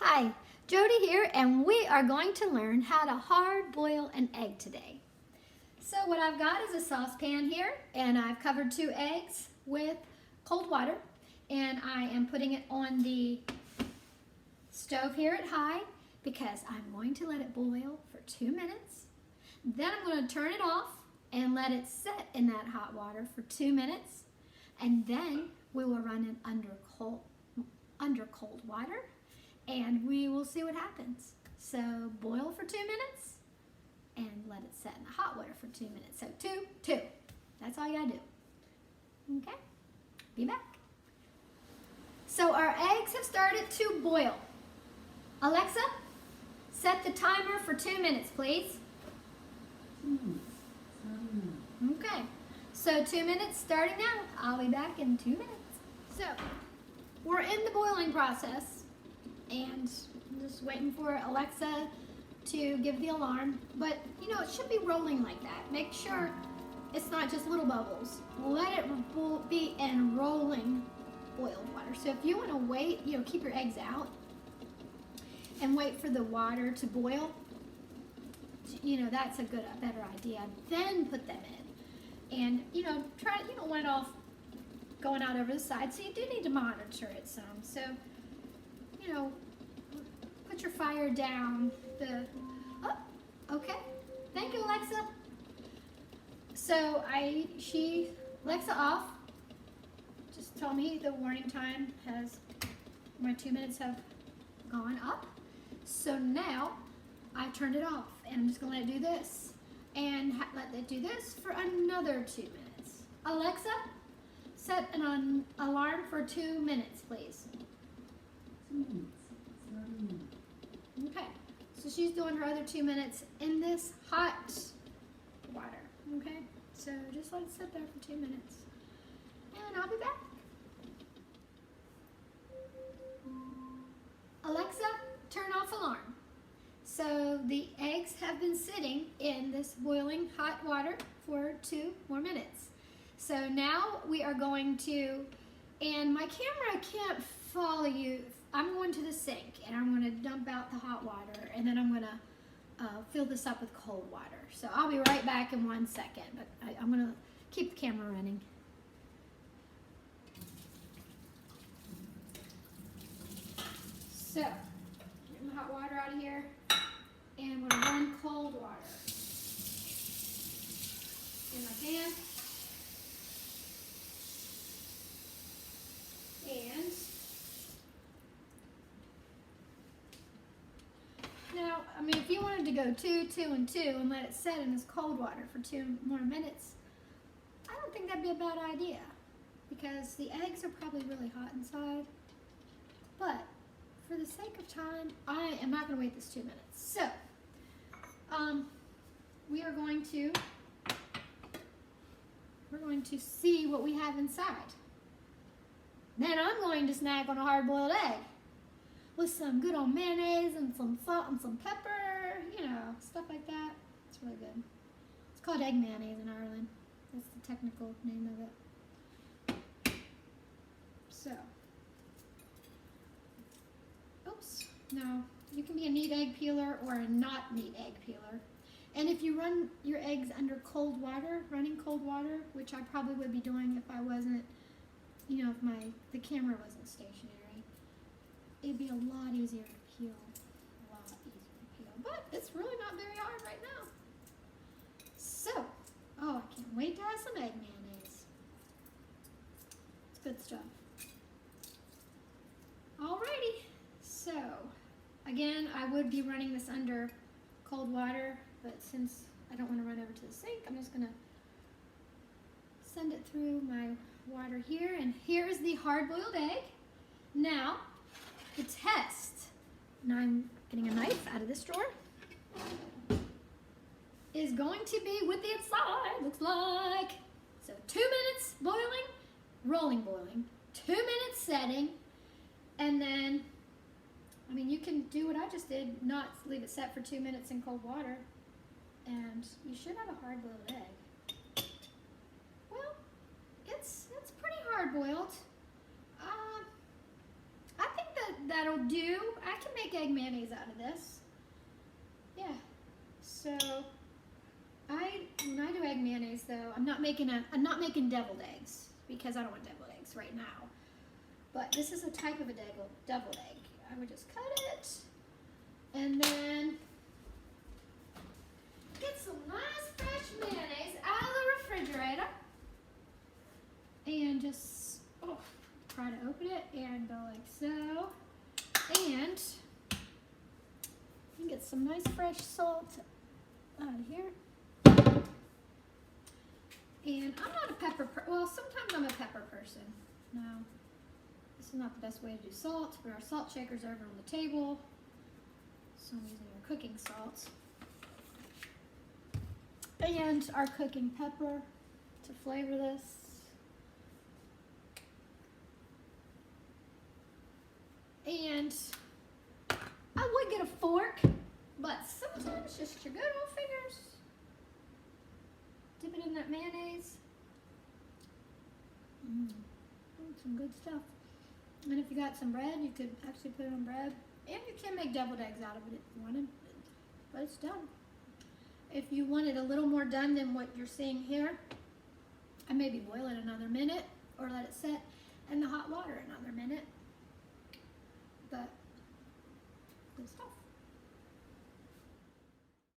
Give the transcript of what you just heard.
Hi, Jody here, and we are going to learn how to hard boil an egg today. So what I've got is a saucepan here, and I've covered 2 eggs with cold water, and I am putting it on the stove here at high because I'm going to let it boil for 2 minutes. Then I'm going to turn it off and let it sit in that hot water for 2 minutes, and then we will run it under cold water, and we will see what happens. So boil for 2 minutes and let it set in the hot water for 2 minutes. So 2. That's all you gotta do. Okay, be back. So our eggs have started to boil. Alexa, set the timer for 2 minutes, please. Okay, so 2 minutes starting now. I'll be back in 2 minutes. So we're in the boiling process, and I'm just waiting for Alexa to give the alarm. But you know, it should be rolling like that. Make sure it's not just little bubbles. Let it be in rolling boiled water. So if you want to wait, keep your eggs out and wait for the water to boil. That's a better idea. Then put them in, and you don't want it all going out over the side. So you do need to monitor it some. So put your fire down. Okay. Thank you, Alexa. So Alexa off. Just tell me the warning time my 2 minutes have gone up. So now I turned it off, and I'm just gonna let it do this, and let it do this for another 2 minutes. Alexa, set an alarm for 2 minutes, please. Okay, so she's doing her other 2 minutes in this hot water. Okay, so just let it sit there for 2 minutes, and I'll be back. Alexa, turn off alarm. So the eggs have been sitting in this boiling hot water for 2 more minutes. So now we are going to, and my camera can't follow you. I'm going to the sink, and I'm going to dump out the hot water, and then I'm going to fill this up with cold water. So I'll be right back in 1 second, but I'm going to keep the camera running. So, get my hot water out of here, and I'm going to run cold water in my pan. And now, if you wanted to go 2, 2, and 2 and let it set in this cold water for 2 more minutes, I don't think that'd be a bad idea, because the eggs are probably really hot inside. But for the sake of time, I am not going to wait this 2 minutes. So, we're going to see what we have inside. Then I'm going to snack on a hard-boiled egg with some good old mayonnaise and some salt and some pepper, stuff like that. It's really good. It's called egg mayonnaise in Ireland. That's the technical name of it. So, oops. Now, you can be a neat egg peeler or a not neat egg peeler. And if you run your eggs under cold water, running cold water, which I probably would be doing if I wasn't, if the camera wasn't stationary, it'd be a lot easier to peel. But it's really not very hard right now. So, I can't wait to have some egg mayonnaise. It's good stuff. Alrighty, so again, I would be running this under cold water, but since I don't want to run over to the sink, I'm just going to send it through my water here, and here's the hard-boiled egg. Now, the test. Now I'm getting a knife out of this drawer. Is going to be with the inside, looks like. So 2 minutes boiling, rolling boiling, 2 minutes setting, and then, you can do what I just did, not leave it set for 2 minutes in cold water, and you should have a hard-boiled egg. Well, it's pretty hard-boiled. I think that that'll do. I can make egg mayonnaise out of this. Yeah. So when I do egg mayonnaise though, I'm not making deviled eggs because I don't want deviled eggs right now. But this is a type of a deviled egg. I would just cut it and then get some nice fresh mayonnaise out of the refrigerator and just try to open it and go like so. And you get some nice fresh salt out of here. And I'm not a pepper well, sometimes I'm a pepper person. No, this is not the best way to do salt, but our salt shaker's over on the table. So I'm using our cooking salt. And our cooking pepper to flavor this. And I would get a fork, but sometimes just your good old fingers. Dip it in that mayonnaise. Some good stuff. And if you got some bread, you could actually put it on bread. And you can make deviled eggs out of it if you wanted, but it's done. If you want it a little more done than what you're seeing here, I maybe boil it another minute or let it sit in the hot water another minute. But good stuff.